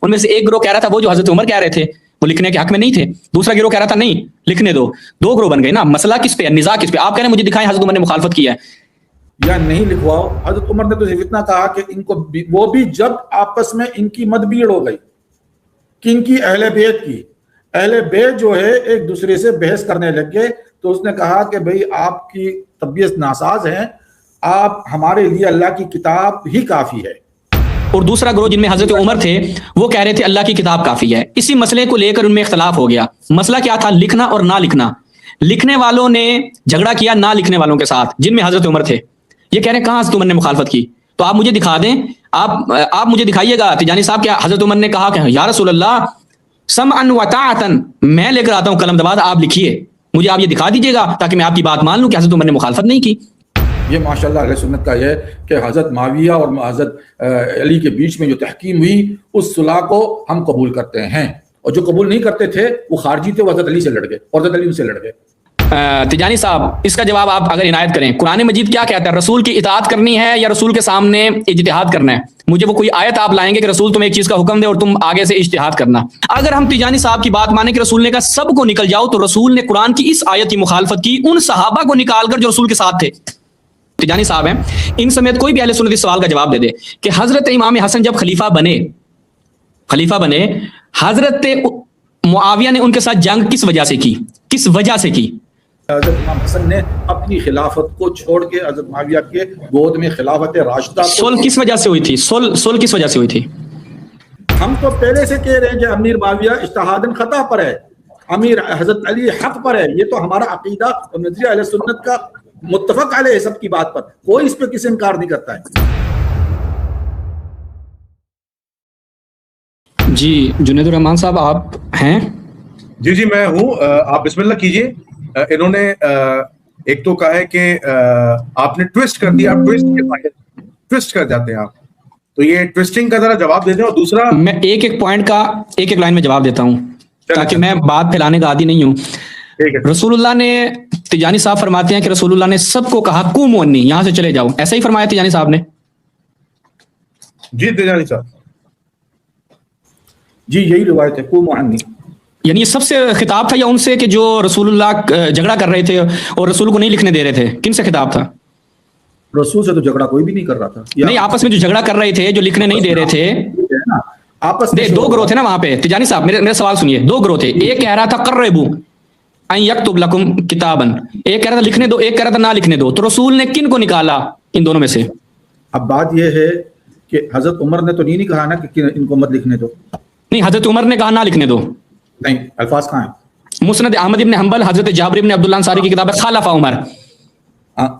ان میں سے ایک گروہ کہہ رہا تھا وہ جو حضرت عمر کہہ رہے تھے وہ لکھنے کے حق میں نہیں تھے، دوسرا گروہ کہہ رہا تھا نہیں لکھنے دو. دو گروہ بن گئے نا. مسئلہ کس پہ ہے؟ نزاع کس پہ؟ آپ کہہ رہے ہیں مجھے دکھائیں حضرت عمر نے مخالفت کیا ہے یا نہیں لکھواؤ. حضرت عمر نے تو صرف اتنا کہا کہ ان کو وہ بھی جب آپس میں ان کی مت بھیڑ ہو گئی کن کی اہل بیت کی، اہل بیت جو ہے ایک دوسرے سے بحث کرنے لگ گئے تو اس نے کہا کہ بھئی آپ کی طبیعت ناساز ہیں، آپ ہمارے لیے اللہ کی کتاب ہی کافی ہے. اور دوسرا گروہ جن میں حضرت عمر تھے وہ کہہ رہے تھے اللہ کی کتاب کافی ہے. اسی مسئلے کو لے کر ان میں اختلاف ہو گیا. مسئلہ کیا تھا؟ لکھنا اور نہ لکھنا. لکھنے والوں نے جھگڑا کیا نہ لکھنے والوں کے ساتھ جن میں حضرت عمر تھے. یہ کہہ رہے ہیں کہاں حضرت عمر نے مخالفت کی؟ تو آپ مجھے دکھا دیں، آپ مجھے دکھائیے گا تیجانی صاحب کیا حضرت عمر نے کہا کہ یا رسول اللہ سمعا وطاعتا، میں لے کر آتا ہوں قلم دباد، آپ لکھیے، مجھے آپ یہ دکھا دیجیے گا تاکہ میں آپ کی بات مان لوں کہ حضرت عمر نے مخالفت نہیں کی. یہ ماشاءاللہ اہل سنت کا یہ ہے کہ حضرت معاویہ اور حضرت علی کے بیچ میں جو تحکیم ہوئی اس صلح کو ہم قبول کرتے ہیں، اور جو قبول نہیں کرتے تھے وہ خارجی تھے، وہ حضرت علی سے لڑ گئے اور حضرت علی ان سے لڑ گئے. تیجانی صاحب اس کا جواب آپ اگر عنایت کریں. قرآن مجید کیا کہتا ہے؟ رسول کی اطاعت کرنی ہے یا رسول کے سامنے اجتہاد کرنا ہے؟ مجھے وہ کوئی آیت آپ لائیں گے کہ رسول تمہیں ایک چیز کا حکم دے اور تم آگے سے اجتہاد کرنا. اگر ہم تیجانی صاحب کی بات مانیں کہ رسول نے کہا سب کو نکل جاؤ، تو رسول نے قرآن کی اس آیت کی مخالفت کی ان صحابہ کو نکال کر جو رسول کے ساتھ تھے. تیجانی صاحب ہیں ان سمیت کوئی بھی اہل سنت اس سوال کا جواب دے دے کہ حضرت امام حسن جب خلیفہ بنے حضرت معاویہ نے ان کے ساتھ جنگ کس وجہ سے کی؟ کس وجہ سے کی؟ حضرت امام حسن نے اپنی خلافت کو چھوڑ کے حضرت معاویہ کے گود میں خلافت راشدہ صلح کس وجہ سے ہوئی تھی؟ صلح کس وجہ سے ہوئی تھی؟ ہم تو پہلے سے کہہ رہے ہیں کہ امیر معاویہ اجتہاداً خطا پر ہے، امیر حضرت علی حق پر ہے. یہ تو ہمارا عقیدہ اور نظریہ اہل سنت کا متفق علیہ سب کی بات پر، کوئی اس پہ کسی انکار نہیں کرتا ہے. جی جنید الرحمان صاحب آپ ہیں؟ جی میں ہوں. آپ بسم اللہ کیجئے. انہوں نے ایک تو کہا ہے کہ آپ نے ٹویسٹ کر دیا، آپ ٹویسٹ کر جاتے ہیں آپ، تو یہ ٹویسٹنگ کا ذرا جواب دے دیں. اور دوسرا میں ایک پوائنٹ کا ایک لائن میں جواب دیتا ہوں تاکہ میں بات پھیلانے کا عادی نہیں ہوں. رسول اللہ نے تیجانی صاحب فرماتے ہیں کہ رسول اللہ نے سب کو کہا قوموا عنی، یہاں سے چلے جاؤ، ایسا ہی فرمایا تیجانی صاحب نے؟ جی تیجانی صاحب جی یہی روایت ہے قوموا عنی. یعنی یہ سب سے خطاب تھا یا ان سے کہ جو رسول اللہ جھگڑا کر رہے تھے اور رسول کو نہیں لکھنے دے رہے تھے؟ کن سے خطاب تھا؟ رسول سے تو جھگڑا کوئی بھی نہیں کر رہا تھا. نہیں، آپس میں جو جھگڑا کر رہے تھے، جو لکھنے نہیں دے رہے تھے، آپس میں دو گروہ تھے نا وہاں پہ. تیجانی صاحب میرا سوال سنیے. دو گروہ تھے، ایک کہہ رہا تھا قربوا ان یکتب لکم کتابا، ایک کہہ رہا تھا لکھنے دو، ایک کہہ رہا تھا نہ لکھنے دو. تو رسول نے کن کو نکالا ان دونوں میں سے؟ اب بات یہ ہے کہ حضرت عمر نے تو نہیں کہا نا کہ ان کو مت لکھنے دو. نہیں، حضرت عمر نے کہا نہ لکھنے دو. نہیں، الفاظ کہاں ہیں؟ مسند احمد ابن حنبل حضرت جابر ابن عبداللہ انصاری کی کتاب ہے خالف عمر.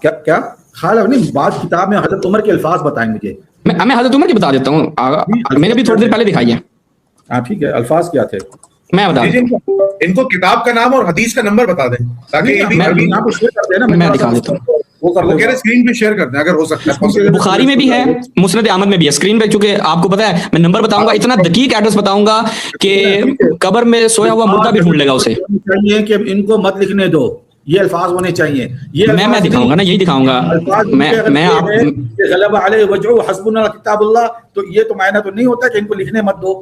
کیا خالف نہیں، بعض کتاب میں حضرت عمر کے الفاظ بتائیں مجھے. میں حضرت عمر کی بتا دیتا ہوں، میں نے بھی تھوڑی دیر پہلے دکھائی ہے. ٹھیک ہے، الفاظ کیا تھے میں بتا دیتا ہوں. ان کو کتاب کا نام اور حدیث کا نمبر بتا دیں تاکہ میں دکھا دیتا ہوں. وہ کر وہ کہہ رہے اسکرین پہ شیئر کر دیں اگر ہو سکتا ہے. بخاری میں بھی ہے، مسند احمد میں بھی ہے. اسکرین پہ چونکہ آپ کو پتا ہے میں نمبر بتاؤں گا، اتنا دقیق ایڈریس بتاؤں گا کہ قبر میں سویا ہوا مردہ بھی ڈھونڈ لے گا اسے. چاہیے کہ ان کو مت لکھنے دو، یہ الفاظ ہونے چاہیے. یہ میں دکھاؤں گا نا، یہی دکھاؤں گا میں. غلبہ علیہ وجہہ حسبنا کتاب اللہ، تو یہ تو معنی تو نہیں ہوتا کہ ان کو لکھنے مت دو.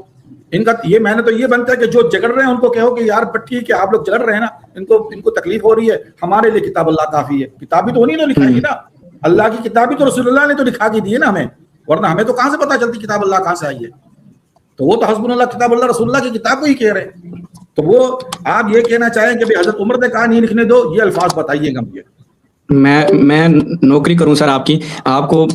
ان کا یہ معنی تو یہ بنتا ہے کہ جو جگڑ رہے ہیں ان کو کہو کہ یار ٹھیک ہے آپ لوگ جگڑ رہے ہیں نا، ان کو تکلیف ہو رہی ہے، ہمارے لیے کتاب اللہ کافی ہے. کتابی تو نہیں لکھائے گی نا، اللہ کی کتابی تو رسول اللہ نے تو لکھا کے دی ہے نا ہمیں، ورنہ ہمیں تو کہاں سے پتا چلتی کتاب اللہ کہاں سے آئی ہے. تو وہ تو حسبنا اللہ کتاب اللہ رسول اللہ کی کتاب کو ہی کہہ رہے ہیں. تو وہ آپ یہ کہنا چاہیں کہ حضرت عمر نے کہا نہیں لکھنے دو، یہ الفاظ بتائیے گا مجھے. میں نوکری کروں سر آپ کی، آپ کو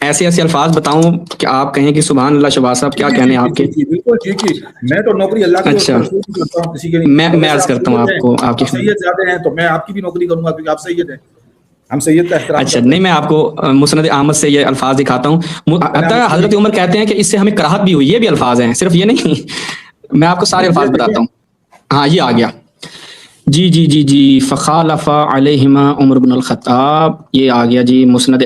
ایسے الفاظ بتاؤں کہ آپ کہیں کہ سبحان اللہ شہباز صاحب کیا کہنے آپ کے. بالکل ٹھیک ہے، میں تو نوکری اللہ کی اچھا میں عرض کرتا ہوں آپ کو، آپ کی سید زیادہ ہیں تو میں آپ کی بھی نوکری کروں گا کیونکہ آپ سید ہیں، ہم سید کا احترام. اچھا نہیں، میں آپ کو مسند احمد سے یہ الفاظ دکھاتا ہوں. حضرت عمر کہتے ہیں کہ اس سے ہمیں کراہت بھی ہوئی. یہ بھی الفاظ ہیں، صرف یہ نہیں. میں آپ کو سارے الفاظ بتاتا ہوں. ہاں یہ آ گیا. جی فخالف علیہما عمر بن الخطاب، یہ آ گیا جی. مسند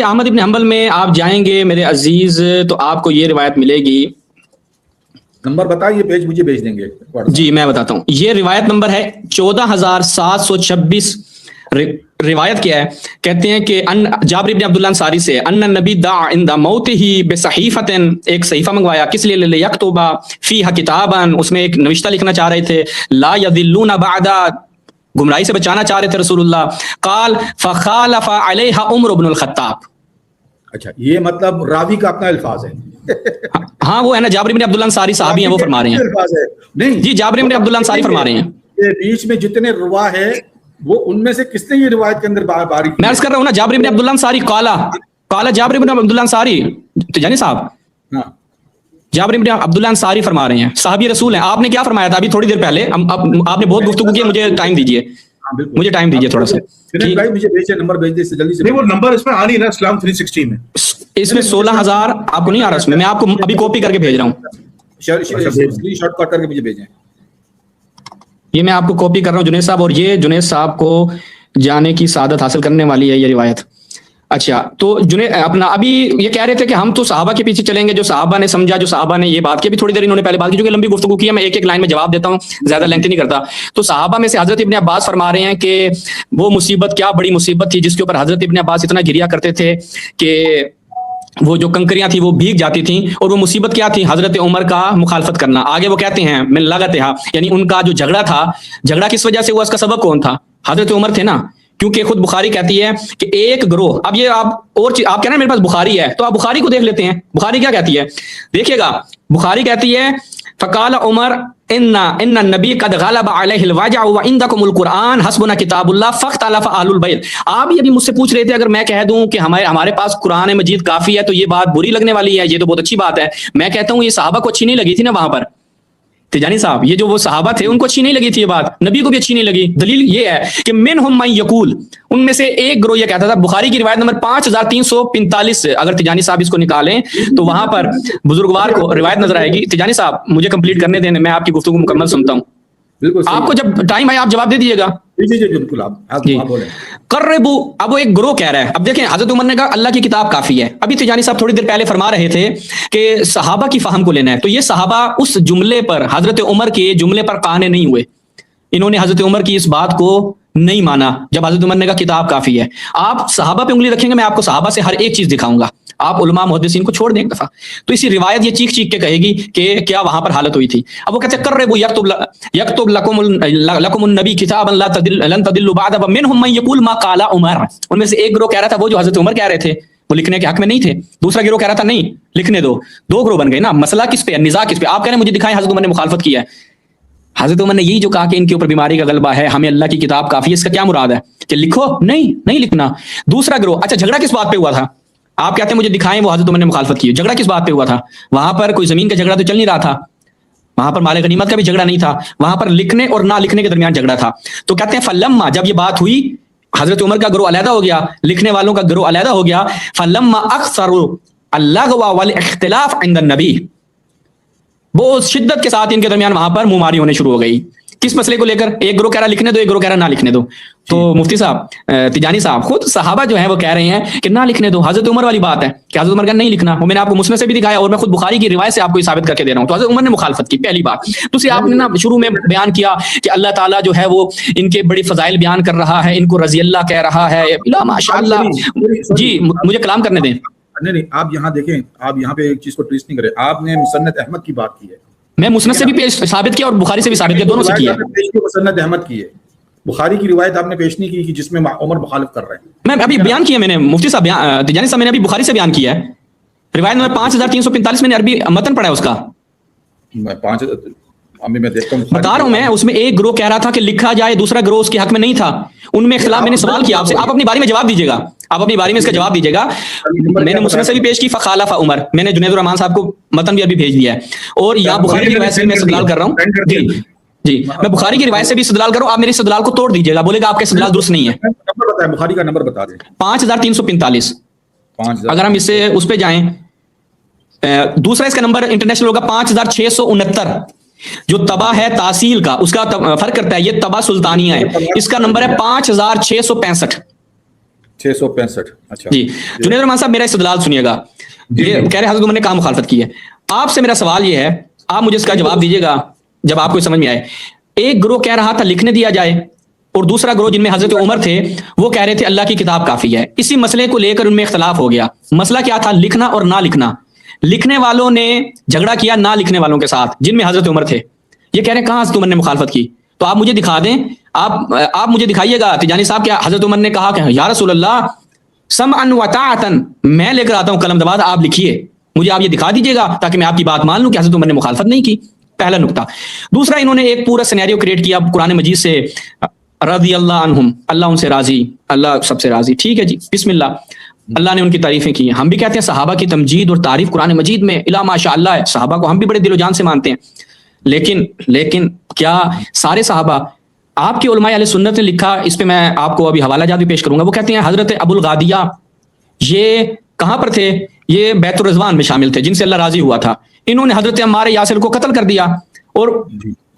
احمد ابن حنبل میں آپ جائیں گے میرے عزیز تو آپ کو یہ روایت ملے گی. نمبر بتائیے، پیج مجھے بھیج دیں گے. جی میں بتاتا ہوں. یہ روایت نمبر ہے 14726. روایت کیا ہے, کہتے ہیں کہ جابر ابن عبداللہ انصاری سے ان النبی دعا عند موتہ بصحیفۃ, ایک صحیفہ منگوایا, کس لیے, لیکتب فیہا کتابا, اس میں ایک نوشتہ لکھنا چاہ رہے تھے, لا یضلون بعد, گمراہی سے بچانا چاہ رہے تھے رسول اللہ. قال فخالف علیہا عمر بن الخطاب. اچھا, یہ مطلب راوی کا اپنا الفاظ ہے. ہاں وہ ہے نا, جابر بن عبداللہ انصاری صحابی ہیں, وہ فرما رہے ہیں. الفاظ ہے نہیں جی, جابر بن عبداللہ انصاری فرما رہے ہیں. یہ بیچ میں جتنے روا ہے وہ ان میں سے کس نے یہ روایت کے اندر باریک, میں عرض کر رہا ہوں نا, جابر بن عبداللہ انصاری قال جابر بن عبداللہ انصاری, تجانی صاحب ہاں جابر بن عبداللہ انصاری فرما رہے ہیں, صحابی رسول ہیں. آپ نے کیا فرمایا تھا ابھی تھوڑی دیر پہلے, آپ نے بہت گفتگو کی, مجھے ٹائم دیجیے, مجھے ٹائم دیجیے تھوڑا سا. بھائی مجھے بھیجے, نمبر بھیج دے جلدی سے. نہیں وہ نمبر اس میں آ نہیں نا, اسلام 360 میں, اس میں 16,000 آپ کو نہیں آ رہا, اس میں آپ کو ابھی کاپی کر کے بھیج رہا ہوں. اسکرین شاٹ کر کے مجھے بھیجیں. یہ میں آپ کو کاپی کر رہا ہوں جنید صاحب, اور یہ جنید صاحب کو جانے کی سعادت حاصل کرنے والی ہے یہ روایت. اچھا, تو جنید اپنا ابھی یہ کہہ رہے تھے کہ ہم تو صحابہ کے پیچھے چلیں گے, جو صحابہ نے سمجھا, جو صحابہ نے یہ بات کی. ابھی تھوڑی دیر انہوں نے پہلے بات کی, جو کہ لمبی گفتگو کی ہے, میں ایک ایک لائن میں جواب دیتا ہوں, زیادہ لینتھی نہیں کرتا. تو صحابہ میں سے حضرت ابن عباس فرما رہے ہیں کہ وہ مصیبت کیا بڑی مصیبت تھی جس کے اوپر حضرت ابن عباس اتنا گریا کرتے تھے کہ وہ جو کنکریاں تھیں وہ بھیگ جاتی تھیں. اور وہ مصیبت کیا تھی, حضرت عمر کا مخالفت کرنا. آگے وہ کہتے ہیں من لغتھا, یعنی ان کا جو جھگڑا تھا, جھگڑا کس وجہ سے ہوا, اس کا سبب کون تھا, حضرت عمر تھے نا. کیونکہ خود بخاری کہتی ہے کہ ایک گروہ, اب یہ آپ اور آپ کہہ رہے ہیں میرے پاس بخاری ہے, تو آپ بخاری کو دیکھ لیتے ہیں. بخاری کیا کہتی ہے, دیکھیے گا, بخاری کہتی ہے فقال عمر ان النبی قد غلب علیہ الوجع وعندکم القرآن حسبنا کتاب اللہ فاختلف اہل البیت. آپ یہ ابھی مجھ سے پوچھ رہے تھے, اگر میں کہہ دوں کہ ہمارے پاس قرآن مجید کافی ہے تو یہ بات بری لگنے والی ہے, یہ تو بہت اچھی بات ہے. میں کہتا ہوں یہ صحابہ کو اچھی نہیں لگی تھی نا وہاں پر. تجانی صاحب, یہ جو وہ صحابہ تھے ان کو اچھی نہیں لگی تھی یہ بات, نبی کو بھی اچھی نہیں لگی. دلیل یہ ہے کہ منہم من یقول, ان میں سے ایک گروہ یہ کہتا تھا. بخاری کی روایت نمبر 5345, اگر تجانی صاحب اس کو نکالیں تو وہاں پر بزرگوار کو روایت نظر آئے گی. تجانی صاحب مجھے کمپلیٹ کرنے دیں, میں آپ کی گفتگو مکمل سنتا ہوں. آپ کو جب ٹائم آئے آپ جواب دے دیجیے گا. جی بالکل, آپ بولیں. قربو, اب وہ ایک گروہ کہہ رہا ہے. اب دیکھیں, حضرت عمر نے کہا اللہ کی کتاب کافی ہے. ابھی تجانی صاحب تھوڑی دیر پہلے فرما رہے تھے کہ صحابہ کی فہم کو لینا ہے, تو یہ صحابہ اس جملے پر, حضرت عمر کے جملے پر قانے نہیں ہوئے. انہوں نے حضرت عمر کی اس بات کو نہیں مانا جب حضرت عمر نے کہا کتاب کافی ہے. آپ صحابہ پہ انگلی رکھیں گے, میں آپ کو صحابہ سے ہر ایک چیز دکھاؤں گا. آپ علماء محدثین کو چھوڑ دیں ایک دفعہ, تو اسی روایت یہ چیخ کے کہے گی کہ کیا وہاں پر حالت ہوئی تھی. اب وہ کہتے ہیں قربوا یکتب لکم النبی کتابا لن تضلوا بعد ومنهم من یقول ما قال عمر. ان میں سے ایک گروہ کہہ رہا تھا وہ جو حضرت عمر کہہ رہے تھے وہ لکھنے کے حق میں نہیں تھے. دوسرا گروہ کہہ رہا تھا نہیں لکھنے دو. دو گروہ بن گئے نا. مسئلہ کس پہ ہے, نزاع کس پہ. آپ کہہ رہے ہیں مجھے دکھائیں حضرت عمر نے مخالفت کی ہے. حضرت عمر نے یہی جو کہا کہ ان کے اوپر بیماری کا غلبہ ہے, ہمیں اللہ کی کتاب کافی ہے, اس کا کیا مراد ہے کہ لکھو, نہیں لکھنا. دوسرا گروہ, اچھا جھگڑا کس بات پہ ہوا تھا, آپ کہتے ہیں مجھے دکھائیں وہ حضرت عمر نے مخالفت کی. جھگڑا کس بات پہ ہوا تھا, وہاں پر کوئی زمین کا جھگڑا تو چل نہیں رہا تھا, وہاں پر مال غنیمت کا بھی جھگڑا نہیں تھا, وہاں پر لکھنے اور نہ لکھنے کے درمیان جھگڑا تھا. تو کہتے ہیں فلما, جب یہ بات ہوئی, حضرت عمر کا گروہ علیحدہ ہو گیا, لکھنے والوں کا گروہ علیحدہ ہو گیا. فلما اکثروا اللغو والاختلاف عند النبی, بہت شدت کے ساتھ ان کے درمیان وہاں پر منہ ماری ہونے شروع ہو گئی. کس مسئلے کو لے کر, ایک گروہ کہہ رہا لکھنے دو, ایک گروہ کہہ رہا نہ لکھنے دو. تو مفتی صاحب, تجانی صاحب, خود صحابہ جو ہیں وہ کہہ رہے ہیں کہ نہ لکھنے دو. حضرت عمر والی بات ہے کہ حضرت عمر کا نہیں لکھنا, وہ میں نے آپ کو مسلم سے بھی دکھایا اور میں خود بخاری کی روایت سے آپ کو یہ ثابت کر کے دے رہا ہوں. تو حضرت عمر نے مخالفت کی, پہلی بات. دوسری, آپ نے نا شروع میں بیان کیا کہ اللہ تعالیٰ جو ہے وہ ان کے بڑی فضائل بیان کر رہا ہے, ان کو رضی اللہ کہہ رہا ہے. ماشاء اللہ, جی مجھے کلام کرنے دیں. نہیں, آپ یہاں دیکھیں, آپ یہاں پہ ایک چیز کو ٹویسٹ نہیں کریں. آپ نے مسند احمد کی بات کی ہے, میں مسند سے بھی ثابت کیا اور بخاری سے بھی ثابت کیا, دونوں سے کیا. مسند احمد کی ہے, بخاری کی روایت آپ نے پیش نہیں کی کہ جس میں عمر مخالف کر رہے ہیں. میں ابھی بیان کیا, میں نے مفتی صاحب تجانی صاحب, میں نے ابھی بخاری سے بیان کیا ہے. روایت نمبر 5345 میں نے عربی متن پڑھا ہے اس کا. میں دیکھتا ہوں, بتا رہا ہوں میں, اس میں ایک گروہ کہہ رہا تھا کہ لکھا جائے, دوسرا گروہ اس کے حق میں نہیں تھا. ان میں اختلاف, میں نے سوال کیا آپ سے, آپ اپنی باری میں جواب دیجیے گا, آپ اپنی باری میں اس کا جواب دیجیے گا. میں نے مسلم سے بھی پیش کی فخالف عمر, میں نے جنید الرحمان صاحب کو متن بھی ابھی بھیج دیا ہے. اور یہاں بخاری کی روایت سے میں استدلال کر رہا ہوں. جی میں بخاری کی روایت سے بھی استدلال کروں, آپ میرے استدلال کو توڑ دیجیے گا, بولے گا آپ کا استدلال درست نہیں ہے. بخاری کا نمبر بتا دیں. 5345. اگر ہم اس سے اس پہ جائیں, دوسرا اس کا نمبر انٹرنیشنل ہوگا 5669. جو تبا ہے تحصیل کا, اس کا فرق کرتا ہے, یہ تبا سلطانیہ ہے, اس کا نمبر ہے 5665. 665. اچھا جی, جنید الرحمان صاحب میرا استدلال سنیے گا. یہ کہہ رہے حضرت عمر نے کہاں مخالفت کی ہے. آپ سے میرا سوال یہ ہے, آپ مجھے اس کا جواب دیجیے گا جب آپ کو سمجھ میں آئے. ایک گروہ کہہ رہا تھا لکھنے دیا جائے, اور دوسرا گروہ جن میں حضرت عمر تھے وہ کہہ رہے تھے اللہ کی کتاب کافی ہے. اسی مسئلے کو لے کر ان میں اختلاف ہو گیا. مسئلہ کیا تھا؟ لکھنا اور نہ لکھنا. لکھنے والوں نے جھگڑا کیا نہ لکھنے والوں کے ساتھ جن میں حضرت عمر تھے. یہ کہہ رہے ہیں کہاں سے عمر نے مخالفت کی؟ تو آپ مجھے دکھا دیں, آپ مجھے دکھائیے گا تجانی صاحب کیا حضرت عمر نے کہا کہ یا رسول اللہ سمعا و طاعتا, میں لے کر آتا ہوں قلم دباد, آپ لکھیے, مجھے آپ یہ دکھا دیجیے گا تاکہ میں آپ کی بات مان لوں کہ حضرت عمر نے مخالفت نہیں کی. پہلا نقطہ. دوسرا, انہوں نے ایک پورا سینیریو کریٹ کیا قرآن مجید سے, رضی اللہ عنہم, اللہ ان سے راضی, اللہ سب سے راضی. ٹھیک ہے جی, بسم اللہ, اللہ نے ان کی تعریفیں کی ہیں. ہم بھی کہتے ہیں صحابہ کی تمجید اور تعریف قرآن مجید میں الا ماشاء اللہ ہے. صحابہ کو ہم بھی بڑے دل و جان سے مانتے ہیں, لیکن کیا سارے صحابہ؟ آپ کے علماء اہل سنت نے لکھا, اس پہ میں آپ کو ابھی حوالہ جات بھی پیش کروں گا. وہ کہتے ہیں حضرت ابو الغادیہ یہ کہاں پر تھے؟ یہ بیت الرضوان میں شامل تھے جن سے اللہ راضی ہوا تھا. انہوں نے حضرت عمار یاسر کو قتل کر دیا. اور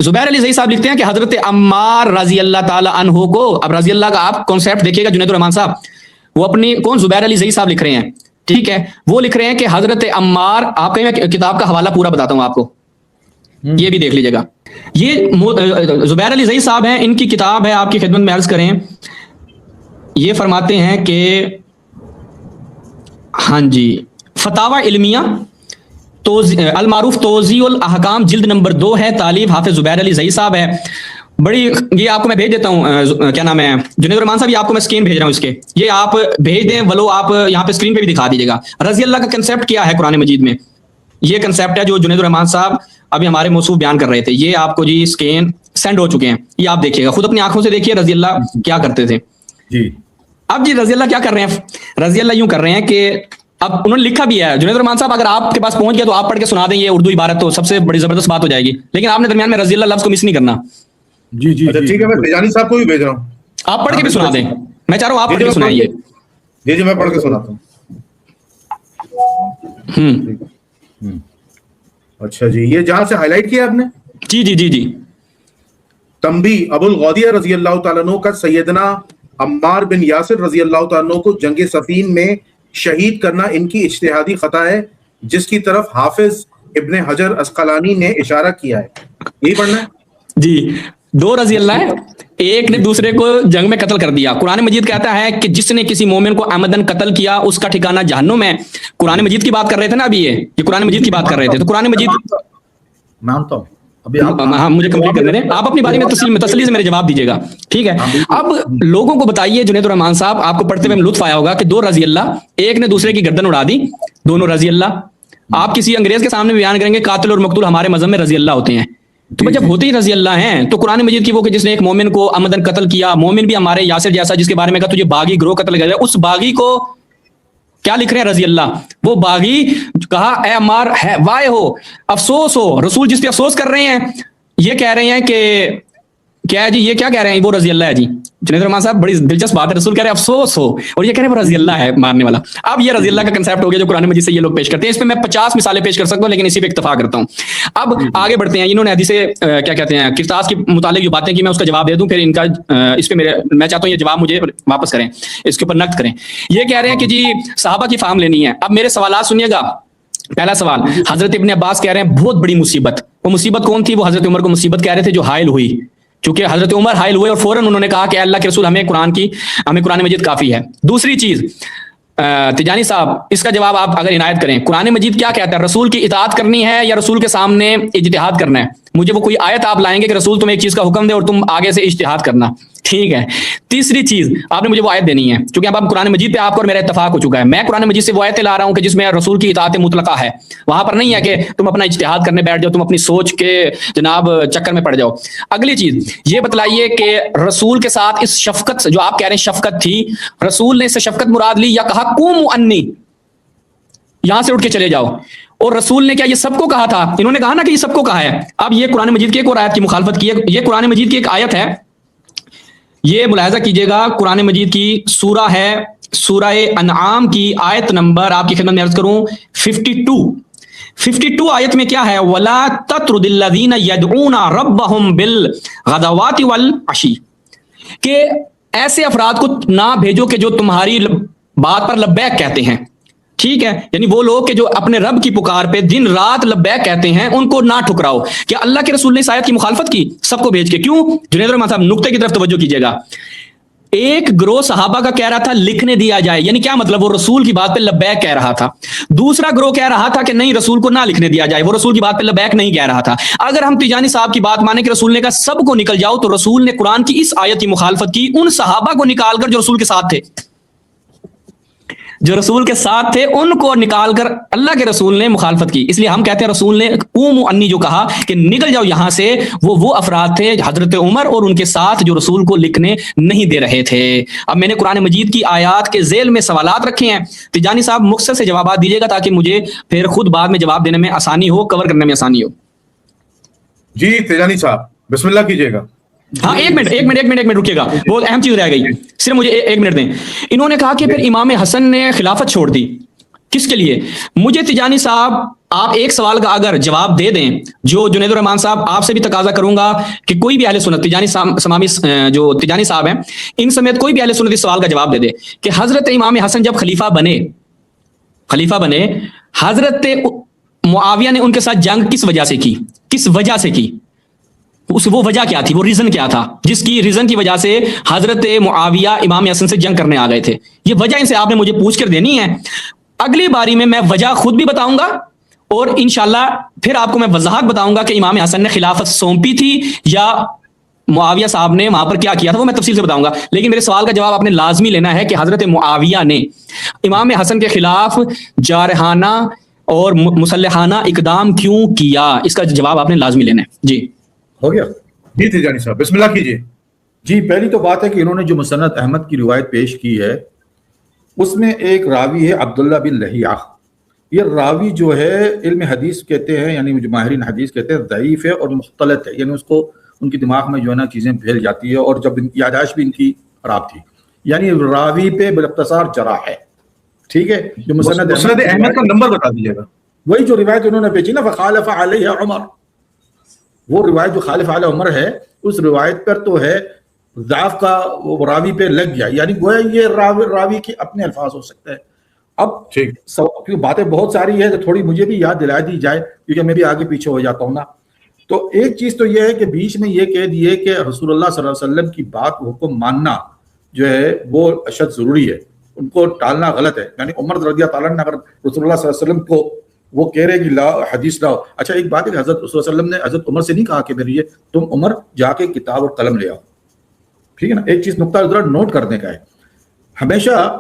زبیر علی زئی صاحب لکھتے ہیں کہ حضرت عمار رضی اللہ تعالی عنہ کو, اب رضی اللہ کا آپ کانسیپٹ دیکھیے گا جنید الرحمان صاحب, وہ اپنی کون, زبیر علی زئی صاحب لکھ رہے ہیں, ٹھیک ہے, وہ لکھ رہے ہیں کہ حضرت عمار, آپ کہیں میں کتاب کا حوالہ پورا بتاتا ہوں آپ کو, یہ بھی دیکھ لیجیے گا. یہ زبیر علی زئی صاحب ہیں, ان کی کتاب ہے, آپ کی خدمت میں عرض کریں, یہ فرماتے ہیں کہ ہاں جی, فتاوی علمیہ المعروف توضیح الاحکام جلد نمبر 2 ہے, تالیف حافظ زبیر علی زئی صاحب ہے. بڑی, یہ آپ کو میں بھیج دیتا ہوں, کیا نام ہے جنید الرحمان صاحب, یہ آپ کو میں اسکرین بھیج رہا ہوں اس کے, یہ آپ بھیج دیں, ولو آپ یہاں پہ اسکرین پہ بھی دکھا دیجیے گا. رضی اللہ کا کنسیپٹ کیا ہے قرآن مجید میں, یہ کنسیپٹ ہے جو جنید الرحمان صاحب ابھی ہمارے موصوف بیان کر رہے تھے. یہ آپ کو جی اسکین سینڈ ہو چکے ہیں, یہ آپ دیکھیے گا, خود اپنی آنکھوں سے دیکھیے رضی اللہ کیا کرتے تھے. جی اب جی رضی اللہ کیا کر رہے ہیں؟ رضی اللہ یوں کر رہے ہیں کہ اب انہوں نے لکھا بھی ہے, جنید الرحمان صاحب اگر آپ کے پاس پہنچ گیا تو آپ پڑھ کے سنا دیں, یہ اردو عبارت تو سب سے بڑی زبردست بات ہو جائے گی, لیکن آپ نے درمیان میں رضی اللہ لفظ کو مس نہیں کرنا. جی جی ٹھیک ہے, میں تجانی صاحب کو بھی بھیج رہا ہوں, آپ پڑھ کے بھی سنا دیں, میں چاہ رہا ہوں آپ پڑھ کے سنائیے. جی میں پڑھ کے سناتا ہوں. اچھا جی, یہ جہاں سے ہائی لائٹ کیا آپ نے, جی جی جی جی. تنبیہ, ابو الغادیہ رضی اللہ تعالیٰ عنہ کا سیدنا عمار بن یاسر رضی اللہ تعالیٰ عنہ کو جنگ صفین میں شہید کرنا ان کی اجتہادی خطا ہے, جس کی طرف حافظ ابن حجر عسقلانی نے اشارہ کیا ہے. یہی پڑھنا ہے جی. 2 رضی اللہ ہے, ایک نے دوسرے کو جنگ میں قتل کر دیا. قرآن مجید کہتا ہے کہ جس نے کسی مومن کو عمدن قتل کیا اس کا ٹھکانہ جہنم ہے. قرآن مجید کی بات کر رہے تھے نا ابھی, یہ قرآن مجید کی بات کر رہے تھے, تو قرآن مجید مانتا ہوں. ہاں مجھے کمپلیٹ کرنے دیں, آپ اپنی باری میں تسلی سے میرے جواب دیجیے گا, ٹھیک ہے. اب لوگوں کو بتائیے, جنید الرحمان صاحب آپ کو پڑھتے ہوئے لطف آیا ہوگا کہ 2 رضی اللہ, ایک نے دوسرے کی گردن اڑا دی, دونوں رضی اللہ. آپ کسی انگریز کے سامنے بیان کریں گے قاتل اور مقتول ہمارے مذہب میں رضی اللہ ہوتے ہیں, تو جب ہوتے ہی رضی اللہ ہیں تو قرآن مجید کی وہ کہ جس نے ایک مومن کو عمدن قتل کیا, مومن بھی ہمارے یاسر جیسا جس کے بارے میں کہا تجھے باغی گروہ قتل کیا, اس باغی کو کیا لکھ رہے ہیں رضی اللہ, وہ باغی کہا اے عمار ہے وائے ہو, افسوس ہو. رسول جس پہ افسوس کر رہے ہیں, یہ کہہ رہے ہیں کہ کیا ہے جی, یہ کیا کہہ رہے ہیں, وہ رضی اللہ ہے جی. جنید الرحمان صاحب بڑی دلچسپ بات ہے, رسول کہہ رہے ہیں افسوس ہو, اور یہ کہہ رہے ہیں وہ رضی اللہ ہے مارنے والا. اب یہ رضی اللہ کا کنسیپٹ ہو گیا جو قرآن مجید سے یہ لوگ پیش کرتے ہیں. اس پہ میں 50 مثالیں پیش کر سکتا ہوں, لیکن اسی پہ اکتفا کرتا ہوں. اب آگے بڑھتے ہیں. انہوں نے حدیث کیا کہتے ہیں قرطاس کے متعلق جو باتیں کی, میں اس کا جواب دے دوں, پھر ان کا اس پہ میں چاہتا ہوں یہ جواب مجھے واپس کریں, اس کے اوپر نقد کریں. یہ کہہ رہے ہیں کہ جی صحابہ کی فہم لینی ہے. اب میرے سوالات سنیے گا. پہلا سوال, حضرت ابن عباس کہہ رہے ہیں بہت بڑی مصیبت. وہ مصیبت کون تھی؟ وہ حضرت عمر کو مصیبت کہہ رہے تھے جو حائل ہوئی, چونکہ حضرت عمر حائل ہوئے اور فوراً انہوں نے کہا کہ اللہ کے رسول ہمیں قرآن مجید کافی ہے. دوسری چیز, تجانی صاحب اس کا جواب آپ اگر عنایت کریں, قرآن مجید کیا کہتا ہے, رسول کی اطاعت کرنی ہے یا رسول کے سامنے اجتہاد کرنا ہے؟ مجھے وہ کوئی آیت آپ لائیں گے کہ رسول تمہیں ایک چیز کا حکم دے اور تم آگے سے اجتہاد کرنا, ٹھیک ہے. تیسری چیز, آپ نے مجھے وہ آیت دینی ہے, چونکہ اب قرآن مجید پہ آپ کو اور میرا اتفاق ہو چکا ہے. میں قرآن مجید سے وہ آیتیں لا رہا ہوں کہ جس میں رسول کی اطاعت مطلقہ ہے. وہاں پر نہیں ہے کہ تم اپنا اجتہاد کرنے بیٹھ جاؤ, تم اپنی سوچ کے جناب چکر میں پڑ جاؤ. اگلی چیز یہ بتلائیے کہ رسول کے ساتھ اس شفقت جو آپ کہہ رہے ہیں شفقت تھی, رسول نے اس سے شفقت مراد لی یا کہا قوموا انی, یہاں سے اٹھ کے چلے جاؤ, اور رسول نے کیا یہ سب کو کہا تھا؟ انہوں نے کہا نا کہ یہ سب کو کہا ہے. اب یہ قرآن مجید کی ایک اور آیت کی مخالفت کی ہے. یہ قرآن مجید کی ایک آیت ہے, یہ ملاحظہ کیجئے گا, قرآن مجید کی سورہ ہے, سورہ انعام کی آیت نمبر آپ کی خدمت میں عرض کروں 52 آیت میں کیا ہے, وَلَا تَطْرُدِ الَّذِينَ يَدْعُونَ رَبَّهُمْ بِالْغَدَوَاتِ وَالْعَشِيِّ, کہ ایسے افراد کو نہ بھیجو کہ جو تمہاری بات پر لبیک کہتے ہیں, ٹھیک ہے، یعنی وہ لوگ کہ جو اپنے رب کی پکار پہ دن رات لبیک کہتے ہیں ان کو نہ ٹھکراؤ. کہ اللہ کے رسول نے اس آیت کی مخالفت کی سب کو بھیج کے. کیوں؟ جنید الرحمان صاحب نقطے کی طرف توجہ کیجیے گا. ایک گروہ صحابہ کا کہہ رہا تھا لکھنے دیا جائے، یعنی کیا مطلب؟ وہ رسول کی بات پہ لبیک کہہ رہا تھا. دوسرا گروہ کہہ رہا تھا کہ نہیں رسول کو نہ لکھنے دیا جائے، وہ رسول کی بات پہ لبیک نہیں کہہ رہا تھا. اگر ہم تیجانی صاحب کی بات مانیں کہ رسول نے کہا سب کو نکل جاؤ، تو رسول نے قرآن کی اس آیت کی مخالفت کی ان صحابہ کو نکال کر جو رسول کے ساتھ تھے، جو رسول کے ساتھ تھے ان کو نکال کر اللہ کے رسول نے مخالفت کی. اس لیے ہم کہتے ہیں رسول نے قوموا انی جو کہا کہ نکل جاؤ یہاں سے، وہ افراد تھے حضرت عمر اور ان کے ساتھ جو رسول کو لکھنے نہیں دے رہے تھے. اب میں نے قرآن مجید کی آیات کے ذیل میں سوالات رکھے ہیں، تیجانی صاحب مختصر سے جوابات دیجیے گا تاکہ مجھے پھر خود بعد میں جواب دینے میں آسانی ہو، کور کرنے میں آسانی ہو. جی تیجانی صاحب بسم اللہ کیجیے گا. ہاں ایک منٹ رکیے گا، بہت اہم چیز رہ گئی، صرف مجھے ایک منٹ دیں. انہوں نے کہا کہ پھر امام حسن نے خلافت چھوڑ دی، کس کے لیے؟ مجھے تیجانی صاحب آپ ایک سوال کا اگر جواب دے دیں، جو جنید الرحمان صاحب آپ سے بھی تقاضا کروں گا کہ کوئی بھی اہل سنت تیجانی سمامی جو تیجانی صاحب ہیں ان سمیت کوئی بھی اہل سنت اس سوال کا جواب دے دے کہ حضرت امام حسن جب خلیفہ بنے حضرت معاویہ نے ان کے ساتھ جنگ کس وجہ سے کی؟ کس وجہ سے کی؟ وہ وجہ کیا تھی؟ وہ ریزن کیا تھا جس کی ریزن کی وجہ سے حضرت معاویہ امام حسن سے جنگ کرنے آ گئے تھے؟ یہ وجہ ان سے آپ نے مجھے پوچھ کر دینی ہے. اگلی باری میں وجہ خود بھی بتاؤں گا اور انشاءاللہ پھر آپ کو میں وضاحت بتاؤں گا کہ امام حسن نے خلافت سونپی تھی یا معاویہ صاحب نے وہاں پر کیا کیا تھا، وہ میں تفصیل سے بتاؤں گا. لیکن میرے سوال کا جواب آپ نے لازمی لینا ہے کہ حضرت معاویہ نے امام حسن کے خلاف جارحانہ اور مسلحانہ اقدام کیوں کیا؟ اس کا جواب آپ نے لازمی لینا ہے. جی ہو گیا. جی تیجانی صاحب بسم اللہ کیجیے. جی پہلی تو بات ہے کہ انہوں نے جو مسند احمد کی روایت پیش کی ہے اس میں ایک راوی ہے عبداللہ بن لہیعہ. یہ راوی جو ہے علم حدیث کہتے ہیں، یعنی جو ماہرین حدیث کہتے ہیں ضعیف ہے اور مختلط ہے، یعنی اس کو ان کی دماغ میں جو ہے نا چیزیں پھیل جاتی ہے، اور جب یادداشت بھی ان کی خراب تھی، یعنی راوی پہ باختصار جرح ہے. ٹھیک ہے. جو مسند احمد کا نمبر بتا دیجیے گا. وہی جو روایت انہوں نے پیچی نا فخالف علیہ عمر، وہ روایت جو خالف علیہ عمر ہے اس روایت پر تو ہے ضعف کا وہ راوی پہ لگ گیا، یعنی گویا یہ راوی کے اپنے الفاظ ہو سکتے ہیں. اب کیونکہ باتیں بہت ساری ہے تو تھوڑی مجھے بھی یاد دلا دی جائے کیونکہ میں بھی آگے پیچھے ہو جاتا ہوں نا. تو ایک چیز تو یہ ہے کہ بیچ میں یہ کہہ دیے کہ رسول اللہ صلی اللہ علیہ وسلم کی بات حکم ماننا جو ہے وہ اشد ضروری ہے، ان کو ٹالنا غلط ہے. یعنی عمر رضی اللہ تعالیٰ عنہ اگر رسول اللہ صلی اللہ علیہ وسلم کو وہ کہہ رہے کہ لا حدیث لاؤ. اچھا ایک بات ہے کہ حضرت صلی اللہ علیہ وسلم نے حضرت عمر سے نہیں کہا کہ میرے تم عمر جا کے کتاب اور قلم لے آؤ. ٹھیک ہے نا. ایک چیز نقطہ ذرا نوٹ کرنے کا ہے، ہمیشہ